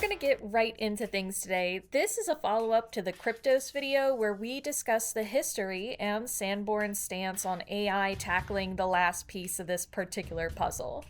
gonna get right into things today. This is a follow-up to the Kryptos video where we discuss the history and Sanborn's stance on AI tackling the last piece of this particular puzzle.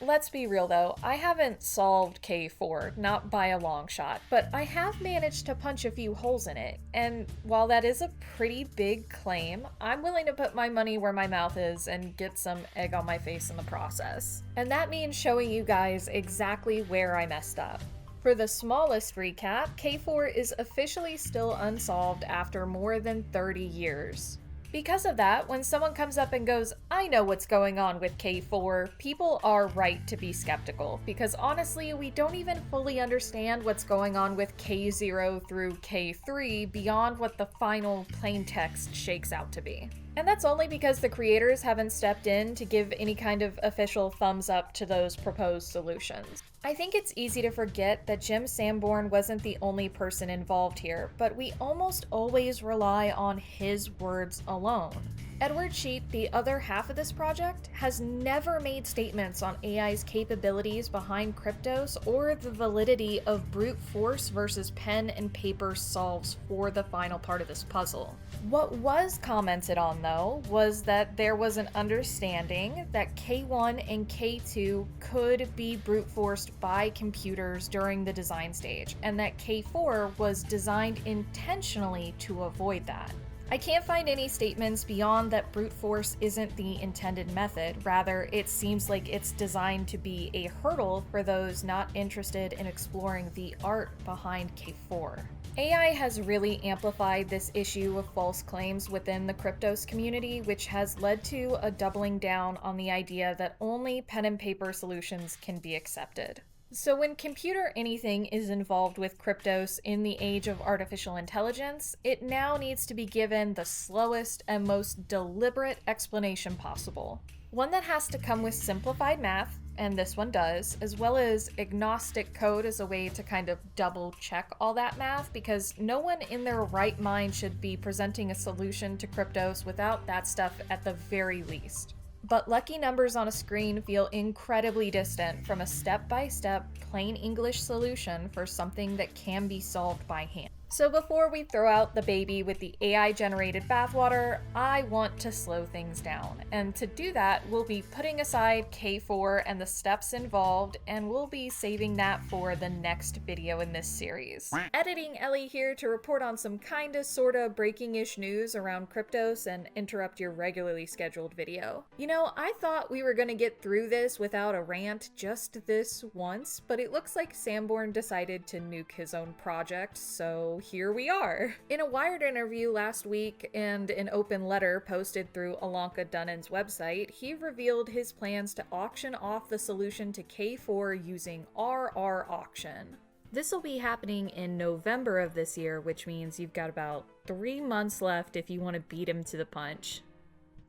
Let's be real though, I haven't solved K4, not by a long shot, but I have managed to punch a few holes in it, and while that is a pretty big claim, I'm willing to put my money where my mouth is and get some egg on my face in the process. And that means showing you guys exactly where I messed up. For the smallest recap, K4 is officially still unsolved after more than 30 years. Because of that, when someone comes up and goes, I know what's going on with K4, people are right to be skeptical, because honestly, we don't even fully understand what's going on with K0 through K3 beyond what the final plain text shakes out to be. And that's only because the creators haven't stepped in to give any kind of official thumbs up to those proposed solutions. I think it's easy to forget that Jim Sanborn wasn't the only person involved here, but we almost always rely on his words alone. Edward Sheep, the other half of this project, has never made statements on AI's capabilities behind Kryptos or the validity of brute force versus pen and paper solves for the final part of this puzzle. What was commented on, though, was that there was an understanding that K1 and K2 could be brute forced by computers during the design stage, and that K4 was designed intentionally to avoid that. I can't find any statements beyond that brute force isn't the intended method. Rather, it seems like it's designed to be a hurdle for those not interested in exploring the art behind K4. AI has really amplified this issue of false claims within the Kryptos community, which has led to a doubling down on the idea that only pen and paper solutions can be accepted. So when computer anything is involved with Kryptos in the age of artificial intelligence, it now needs to be given the slowest and most deliberate explanation possible. One that has to come with simplified math, and this one does, as well as agnostic code as a way to kind of double check all that math, because no one in their right mind should be presenting a solution to Kryptos without that stuff at the very least. But lucky numbers on a screen feel incredibly distant from a step-by-step, plain English solution for something that can be solved by hand. So before we throw out the baby with the AI-generated bathwater, I want to slow things down. And to do that, we'll be putting aside K4 and the steps involved, and we'll be saving that for the next video in this series. Editing Ellie here to report on some kinda sorta breaking-ish news around Kryptos and interrupt your regularly scheduled video. You know, I thought we were gonna get through this without a rant just this once, but it looks like Sanborn decided to nuke his own project, so here we are. In a Wired interview last week and an open letter posted through Alanka Dunnan's website, he revealed his plans to auction off the solution to K4 using RR auction. This will be happening in November of this year, which means you've got about 3 months left if you want to beat him to the punch.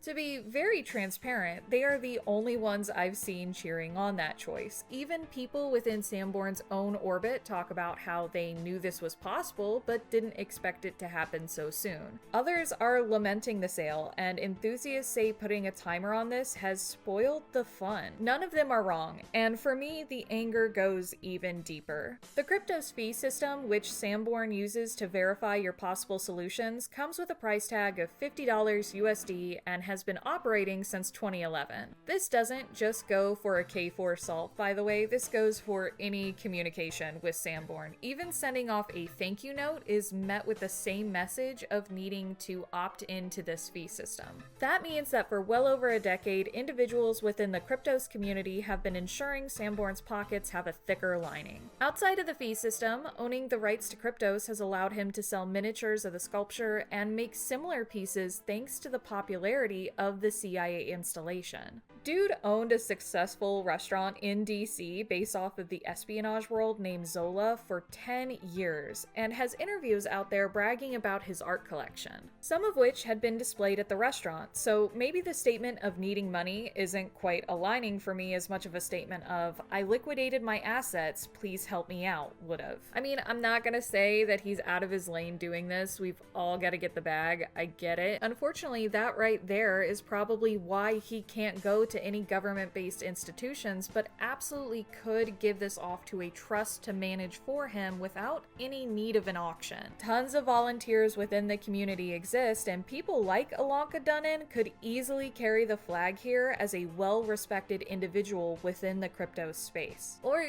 To be very transparent, they are the only ones I've seen cheering on that choice. Even people within Sanborn's own orbit talk about how they knew this was possible, but didn't expect it to happen so soon. Others are lamenting the sale, and enthusiasts say putting a timer on this has spoiled the fun. None of them are wrong, and for me, the anger goes even deeper. The Kryptos fee system, which Sanborn uses to verify your possible solutions, comes with a price tag of $50 USD and has been operating since 2011. This doesn't just go for a K4 solve, by the way, this goes for any communication with Sanborn. Even sending off a thank you note is met with the same message of needing to opt into this fee system. That means that for well over a decade, individuals within the Kryptos community have been ensuring Sanborn's pockets have a thicker lining. Outside of the fee system, owning the rights to Kryptos has allowed him to sell miniatures of the sculpture and make similar pieces thanks to the popularity of the CIA installation. Dude owned a successful restaurant in DC based off of the espionage world named Zola for 10 years and has interviews out there bragging about his art collection, some of which had been displayed at the restaurant, so maybe the statement of needing money isn't quite aligning for me as much of a statement of, I liquidated my assets, please help me out, would've. I mean, I'm not gonna say that he's out of his lane doing this, we've all gotta get the bag, I get it. Unfortunately, that right there is probably why he can't go to to any government-based institutions, but absolutely could give this off to a trust to manage for him without any need of an auction. Tons of volunteers within the community exist, and people like Ilanka Dunnan could easily carry the flag here as a well-respected individual within the crypto space. Or,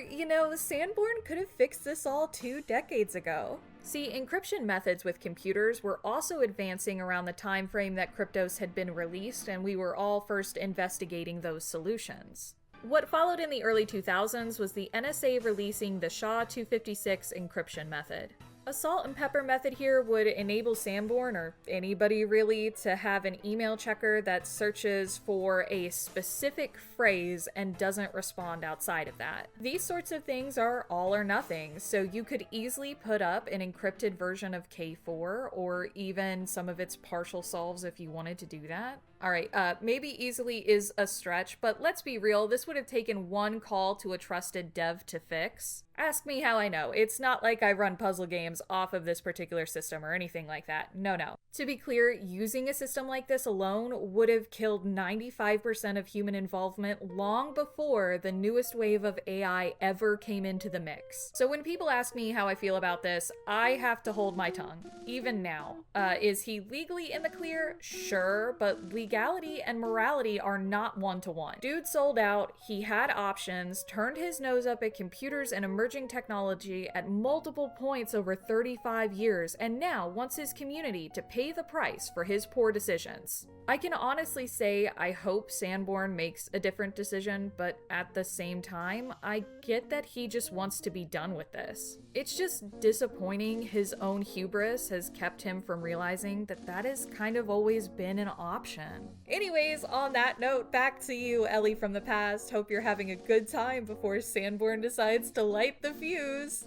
Sanborn could have fixed this all 2 decades ago. See, encryption methods with computers were also advancing around the time frame that Kryptos had been released, and we were all first investigating those solutions. What followed in the early 2000s was the NSA releasing the SHA-256 encryption method. A salt and pepper method here would enable Sanborn, or anybody really, to have an email checker that searches for a specific phrase and doesn't respond outside of that. These sorts of things are all or nothing, so you could easily put up an encrypted version of K4, or even some of its partial solves if you wanted to do that. Alright, maybe easily is a stretch, but let's be real, this would have taken one call to a trusted dev to fix. Ask me how I know. It's not like I run puzzle games off of this particular system or anything like that. No. To be clear, using a system like this alone would have killed 95% of human involvement long before the newest wave of AI ever came into the mix. So when people ask me how I feel about this, I have to hold my tongue, even now. Is he legally in the clear? Sure, but legality and morality are not one-to-one. Dude sold out, he had options, turned his nose up at computers and emerging technology at multiple points over 35 years, and now wants his community to pay the price for his poor decisions. I can honestly say I hope Sanborn makes a different decision, but at the same time, I get that he just wants to be done with this. It's just disappointing his own hubris has kept him from realizing that that has kind of always been an option. Anyways, on that note, back to you, Ellie from the past. Hope you're having a good time before Sanborn decides to light the fuse.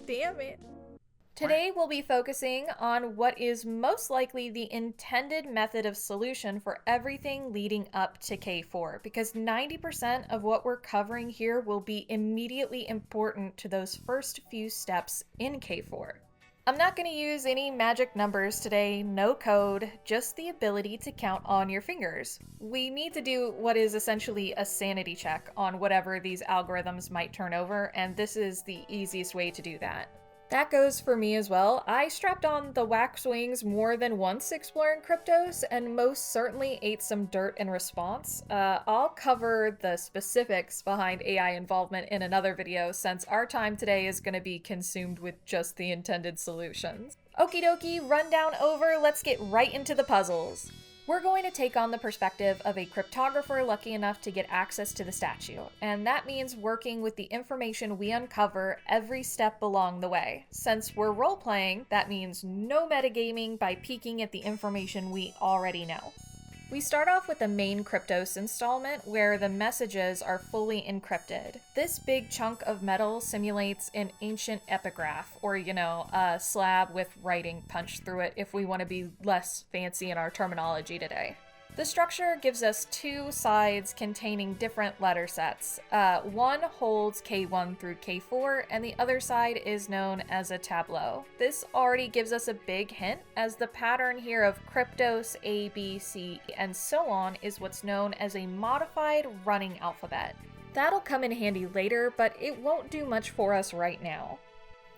Damn it. Today we'll be focusing on what is most likely the intended method of solution for everything leading up to K4, because 90% of what we're covering here will be immediately important to those first few steps in K4. I'm not going to use any magic numbers today, no code, just the ability to count on your fingers. We need to do what is essentially a sanity check on whatever these algorithms might turn over, and this is the easiest way to do that. That goes for me as well. I strapped on the wax wings more than once exploring Kryptos, and most certainly ate some dirt in response. I'll cover the specifics behind AI involvement in another video, since our time today is going to be consumed with just the intended solutions. Okie dokie, rundown over, let's get right into the puzzles. We're going to take on the perspective of a cryptographer lucky enough to get access to the statue, and that means working with the information we uncover every step along the way. Since we're role-playing, that means no metagaming by peeking at the information we already know. We start off with the main Kryptos installment, where the messages are fully encrypted. This big chunk of metal simulates an ancient epigraph, or, a slab with writing punched through it if we want to be less fancy in our terminology today. The structure gives us two sides containing different letter sets. One holds K1 through K4, and the other side is known as a tableau. This already gives us a big hint, as the pattern here of Kryptos, A, B, C, and so on is what's known as a modified running alphabet. That'll come in handy later, but it won't do much for us right now.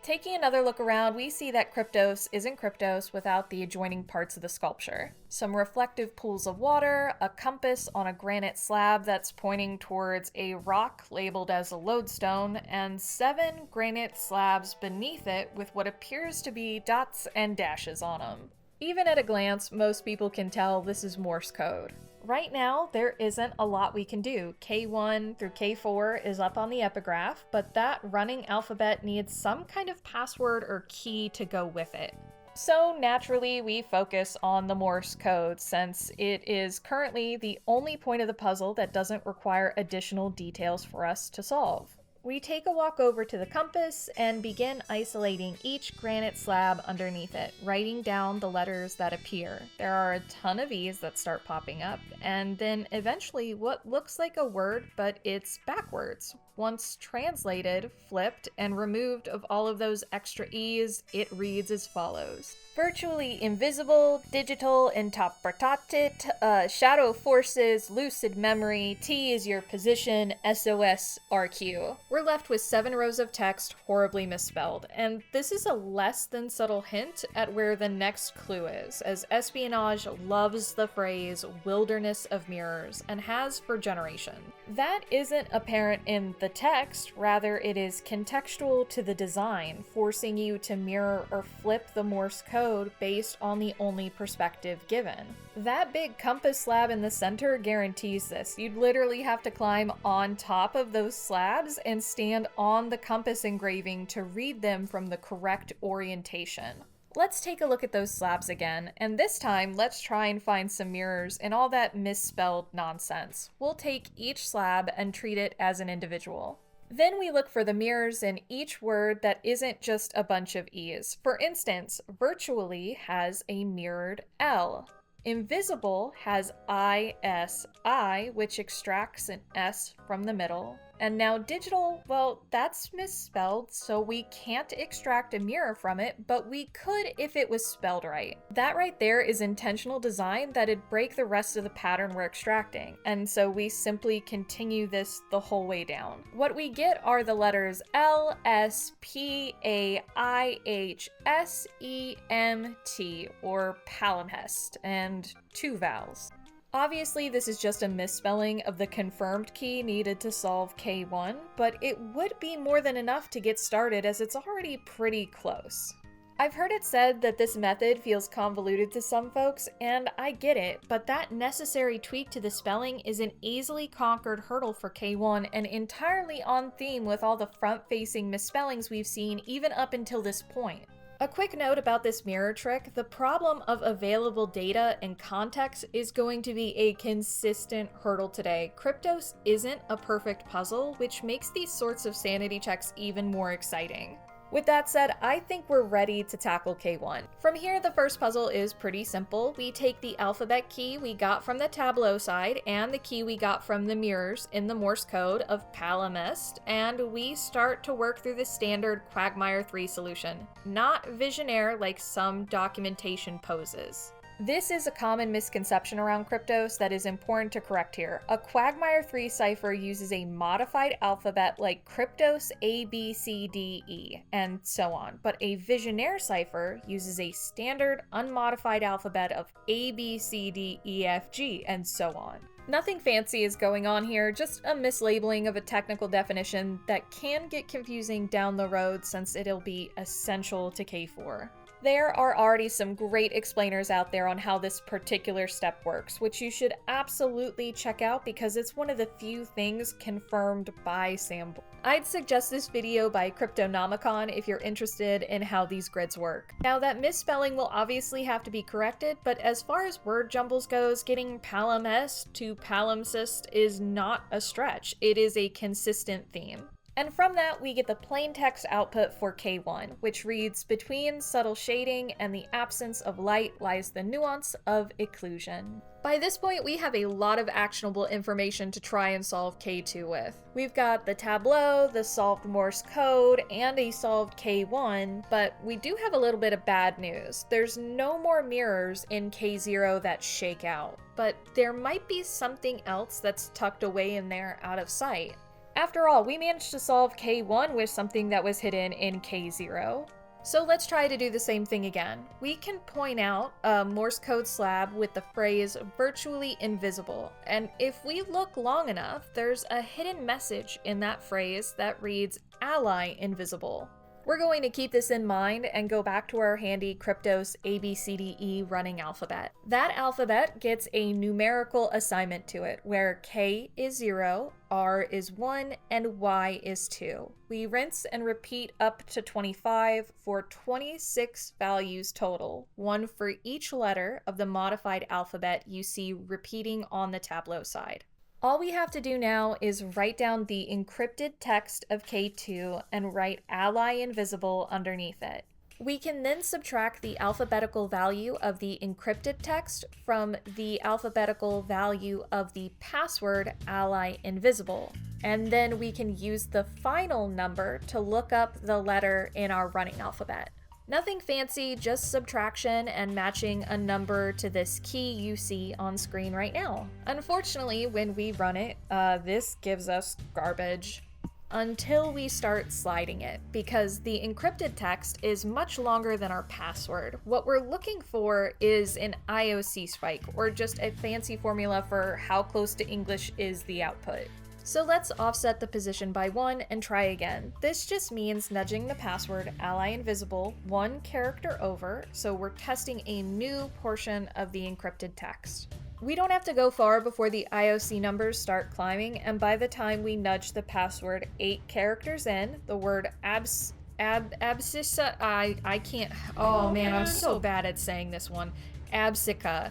Taking another look around, we see that Kryptos isn't Kryptos without the adjoining parts of the sculpture. Some reflective pools of water, a compass on a granite slab that's pointing towards a rock labeled as a lodestone, and 7 granite slabs beneath it with what appears to be dots and dashes on them. Even at a glance, most people can tell this is Morse code. Right now, there isn't a lot we can do. K1 through K4 is up on the epigraph, but that running alphabet needs some kind of password or key to go with it. So naturally, we focus on the Morse code, since it is currently the only point of the puzzle that doesn't require additional details for us to solve. We take a walk over to the compass and begin isolating each granite slab underneath it, writing down the letters that appear. There are a ton of E's that start popping up, and then eventually what looks like a word, but it's backwards. Once translated, flipped, and removed of all of those extra E's, it reads as follows. Virtually invisible, digital interpretate, shadow forces, lucid memory, T is your position, SOS, RQ. We're left with 7 rows of text horribly misspelled, and this is a less than subtle hint at where the next clue is, as espionage loves the phrase wilderness of mirrors, and has for generations. That isn't apparent in the text, rather it is contextual to the design, forcing you to mirror or flip the Morse code based on the only perspective given. That big compass slab in the center guarantees this. You'd literally have to climb on top of those slabs and stand on the compass engraving to read them from the correct orientation. Let's take a look at those slabs again, and this time let's try and find some mirrors in all that misspelled nonsense. We'll take each slab and treat it as an individual. Then we look for the mirrors in each word that isn't just a bunch of E's. For instance, virtually has a mirrored L. Invisible has ISI, which extracts an S from the middle. And now digital, well, that's misspelled, so we can't extract a mirror from it, but we could if it was spelled right. That right there is intentional design that'd break the rest of the pattern we're extracting, and so we simply continue this the whole way down. What we get are the letters L, S, P, A, I, H, S, E, M, T, or palimpsest, and 2 vowels. Obviously, this is just a misspelling of the confirmed key needed to solve K1, but it would be more than enough to get started as it's already pretty close. I've heard it said that this method feels convoluted to some folks, and I get it, but that necessary tweak to the spelling is an easily conquered hurdle for K1 and entirely on theme with all the front-facing misspellings we've seen even up until this point. A quick note about this mirror trick, the problem of available data and context is going to be a consistent hurdle today. Kryptos isn't a perfect puzzle, which makes these sorts of sanity checks even more exciting. With that said, I think we're ready to tackle K1. From here, the first puzzle is pretty simple. We take the alphabet key we got from the tableau side and the key we got from the mirrors in the Morse code of palimpsest, and we start to work through the standard Quagmire 3 solution, not Visionaire like some documentation poses. This is a common misconception around Kryptos that is important to correct here. A Quagmire 3 cipher uses a modified alphabet like Kryptos A, B, C, D, E, and so on, but a Visionaire cipher uses a standard unmodified alphabet of A, B, C, D, E, F, G, and so on. Nothing fancy is going on here, just a mislabeling of a technical definition that can get confusing down the road since it'll be essential to K4. There are already some great explainers out there on how this particular step works, which you should absolutely check out because it's one of the few things confirmed by Sanborn. I'd suggest this video by Cryptonomicon if you're interested in how these grids work. Now that misspelling will obviously have to be corrected, but as far as word jumbles goes, getting palimpsest to palimpsest is not a stretch. It is a consistent theme. And from that, we get the plain text output for K1, which reads, "Between subtle shading and the absence of light lies the nuance of occlusion." By this point, we have a lot of actionable information to try and solve K2 with. We've got the tableau, the solved Morse code, and a solved K1, but we do have a little bit of bad news. There's no more mirrors in K0 that shake out, but there might be something else that's tucked away in there out of sight. After all, we managed to solve K1 with something that was hidden in K0. So let's try to do the same thing again. We can point out a Morse code slab with the phrase virtually invisible, and if we look long enough, there's a hidden message in that phrase that reads ally invisible. We're going to keep this in mind and go back to our handy Kryptos ABCDE running alphabet. That alphabet gets a numerical assignment to it, where K is 0, R is 1, and Y is 2. We rinse and repeat up to 25 for 26 values total, one for each letter of the modified alphabet you see repeating on the tableau side. All we have to do now is write down the encrypted text of K2 and write ally invisible underneath it. We can then subtract the alphabetical value of the encrypted text from the alphabetical value of the password ally invisible. And then we can use the final number to look up the letter in our running alphabet. Nothing fancy, just subtraction and matching a number to this key you see on screen right now. Unfortunately, when we run it, this gives us garbage. Until we start sliding it, because the encrypted text is much longer than our password. What we're looking for is an IOC spike, or just a fancy formula for how close to English is the output. So let's offset the position by 1 and try again. This just means nudging the password ally invisible 1 character over, so we're testing a new portion of the encrypted text. We don't have to go far before the IOC numbers start climbing, and by the time we nudge the password 8 characters in, the word abscissa, I can't, oh man, I'm so bad at saying this one. Absicca,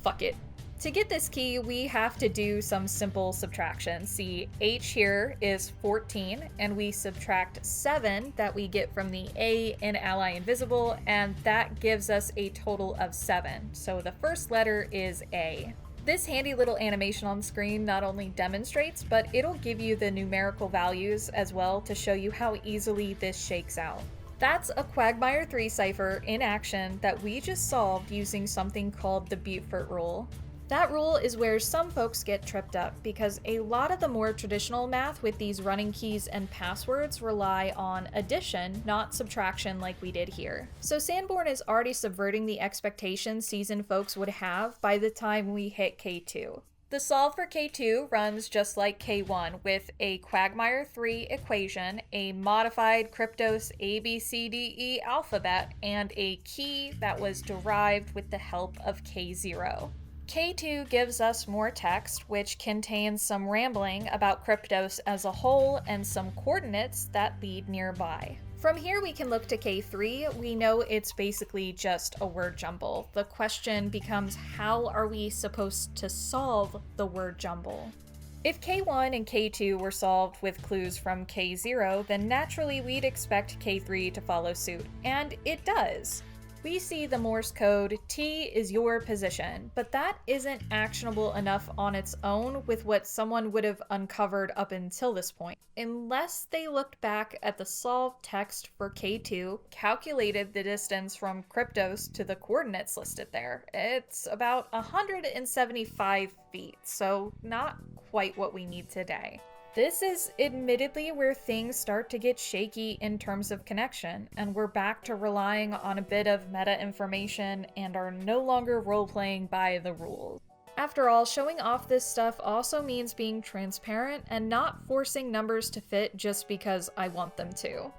fuck it. To get this key, we have to do some simple subtraction. See, H here is 14, and we subtract 7 that we get from the A in ally invisible, and that gives us a total of 7. So the first letter is A. This handy little animation on screen not only demonstrates, but it'll give you the numerical values as well to show you how easily this shakes out. That's a Quagmire 3 cipher in action that we just solved using something called the Beaufort rule. That rule is where some folks get tripped up because a lot of the more traditional math with these running keys and passwords rely on addition, not subtraction like we did here. So Sanborn is already subverting the expectations seasoned folks would have by the time we hit K2. The solve for K2 runs just like K1 with a Quagmire 3 equation, a modified Kryptos ABCDE alphabet, and a key that was derived with the help of K0. K2 gives us more text, which contains some rambling about Kryptos as a whole and some coordinates that lead nearby. From here we can look to K3. We know it's basically just a word jumble. The question becomes, how are we supposed to solve the word jumble? If K1 and K2 were solved with clues from K0, then naturally we'd expect K3 to follow suit, and it does. We see the Morse code, T is your position, but that isn't actionable enough on its own with what someone would have uncovered up until this point. Unless they looked back at the solved text for K2, calculated the distance from Kryptos to the coordinates listed there. It's about 175 feet, so not quite what we need today. This is admittedly where things start to get shaky in terms of connection, and we're back to relying on a bit of meta information and are no longer role-playing by the rules. After all, showing off this stuff also means being transparent and not forcing numbers to fit just because I want them to.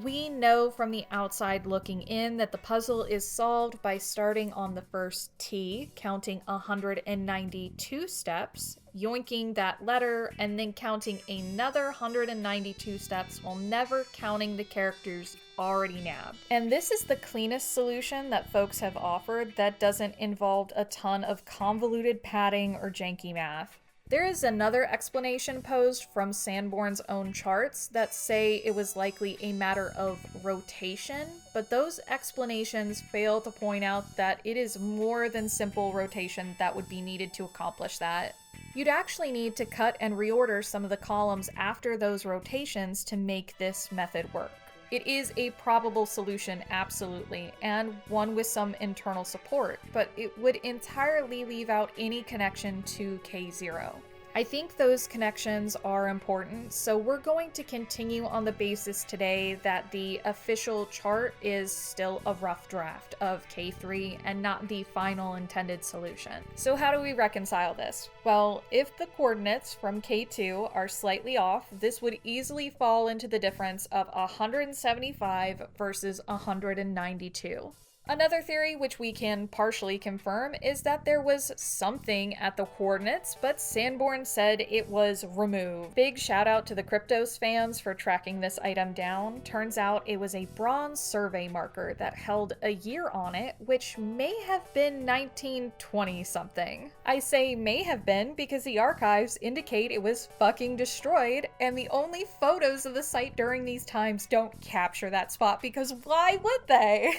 We know from the outside looking in that the puzzle is solved by starting on the first T, counting 192 steps, yoinking that letter, and then counting another 192 steps while never counting the characters already nabbed. And this is the cleanest solution that folks have offered that doesn't involve a ton of convoluted padding or janky math. There is another explanation posed from Sanborn's own charts that say it was likely a matter of rotation, but those explanations fail to point out that it is more than simple rotation that would be needed to accomplish that. You'd actually need to cut and reorder some of the columns after those rotations to make this method work. It is a probable solution, absolutely, and one with some internal support, but it would entirely leave out any connection to K0. I think those connections are important, so we're going to continue on the basis today that the official chart is still a rough draft of K3 and not the final intended solution. So how do we reconcile this? Well, if the coordinates from K2 are slightly off, this would easily fall into the difference of 175 versus 192. Another theory, which we can partially confirm, is that there was something at the coordinates, but Sanborn said it was removed. Big shout out to the Kryptos fans for tracking this item down. Turns out it was a bronze survey marker that held a year on it, which may have been 1920 something. I say may have been because the archives indicate it was fucking destroyed, and the only photos of the site during these times don't capture that spot, because why would they?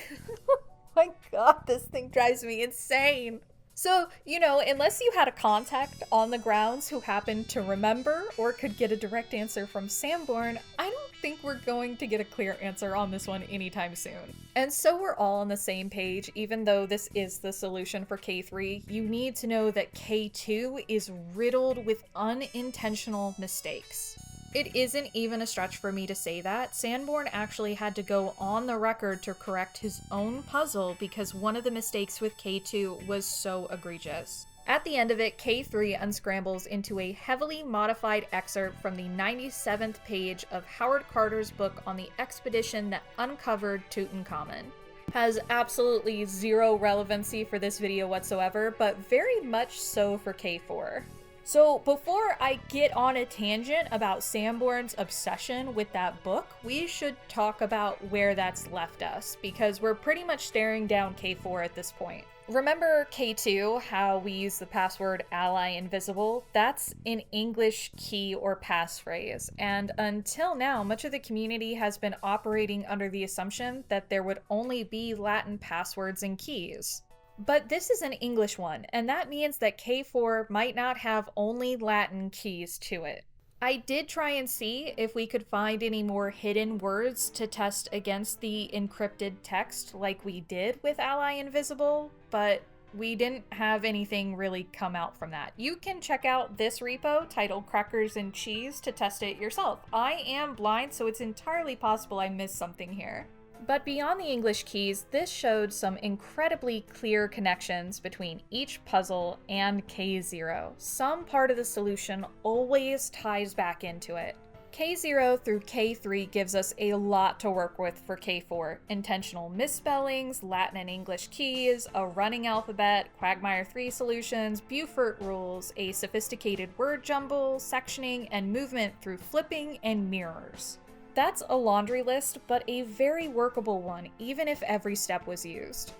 My god, this thing drives me insane. So, unless you had a contact on the grounds who happened to remember or could get a direct answer from Sanborn, I don't think we're going to get a clear answer on this one anytime soon. And so we're all on the same page, even though this is the solution for K3, you need to know that K2 is riddled with unintentional mistakes. It isn't even a stretch for me to say that. Sanborn actually had to go on the record to correct his own puzzle because one of the mistakes with K2 was so egregious. At the end of it, K3 unscrambles into a heavily modified excerpt from the 97th page of Howard Carter's book on the expedition that uncovered Tutankhamun. Has absolutely zero relevancy for this video whatsoever, but very much so for K4. So before I get on a tangent about Sanborn's obsession with that book, we should talk about where that's left us, because we're pretty much staring down K4 at this point. Remember K2, how we use the password ally invisible? That's an English key or passphrase, and until now, much of the community has been operating under the assumption that there would only be Latin passwords and keys. But this is an English one, and that means that K4 might not have only Latin keys to it. I did try and see if we could find any more hidden words to test against the encrypted text like we did with Ally Invisible, but we didn't have anything really come out from that. You can check out this repo titled Crackers and Cheese to test it yourself. I am blind, so it's entirely possible I missed something here. But beyond the English keys, this showed some incredibly clear connections between each puzzle and K0. Some part of the solution always ties back into it. K0 through K3 gives us a lot to work with for K4. Intentional misspellings, Latin and English keys, a running alphabet, Quagmire 3 solutions, Beaufort rules, a sophisticated word jumble, sectioning, and movement through flipping and mirrors. That's a laundry list, but a very workable one, even if every step was used.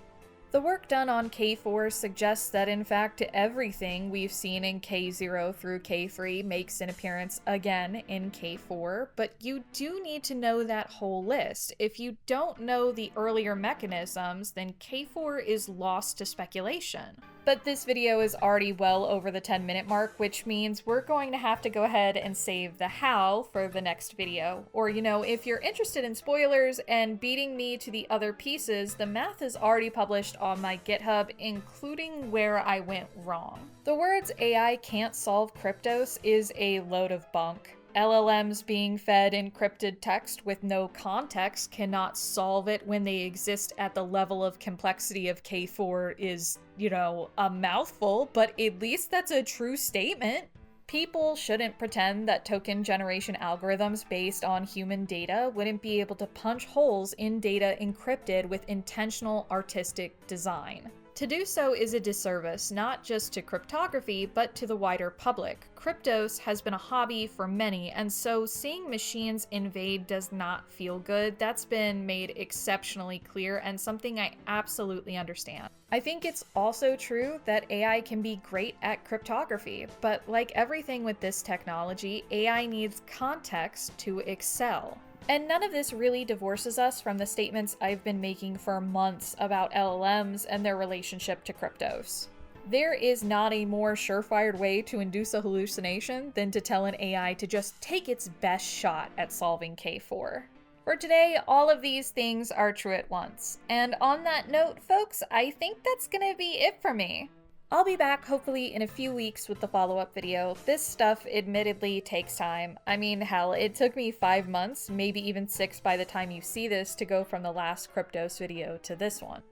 The work done on K4 suggests that in fact everything we've seen in K0 through K3 makes an appearance again in K4, but you do need to know that whole list. If you don't know the earlier mechanisms, then K4 is lost to speculation. But this video is already well over the 10-minute mark, which means we're going to have to go ahead and save the how for the next video. Or, if you're interested in spoilers and beating me to the other pieces, the math is already published on my GitHub, including where I went wrong. The words AI can't solve Kryptos is a load of bunk. LLMs being fed encrypted text with no context cannot solve it when they exist at the level of complexity of K4 is, a mouthful, but at least that's a true statement. People shouldn't pretend that token generation algorithms based on human data wouldn't be able to punch holes in data encrypted with intentional artistic design. To do so is a disservice, not just to cryptography, but to the wider public. Kryptos has been a hobby for many, and so seeing machines invade does not feel good. That's been made exceptionally clear, and something I absolutely understand. I think it's also true that AI can be great at cryptography, but like everything with this technology, AI needs context to excel. And none of this really divorces us from the statements I've been making for months about LLMs and their relationship to Kryptos. There is not a more surefire way to induce a hallucination than to tell an AI to just take its best shot at solving K4. For today, all of these things are true at once. And on that note, folks, I think that's gonna be it for me. I'll be back hopefully in a few weeks with the follow-up video. This stuff admittedly takes time. I mean, hell, it took me 5 months, maybe even 6 by the time you see this, to go from the last Kryptos video to this one.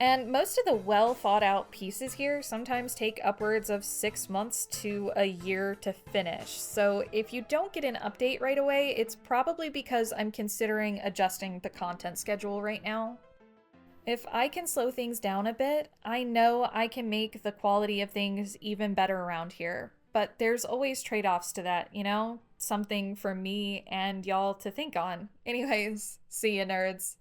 And most of the well thought out pieces here sometimes take upwards of 6 months to a year to finish. So if you don't get an update right away, it's probably because I'm considering adjusting the content schedule right now. If I can slow things down a bit, I know I can make the quality of things even better around here. But there's always trade offs to that, you know? Something for me and y'all to think on. Anyways, see ya, nerds.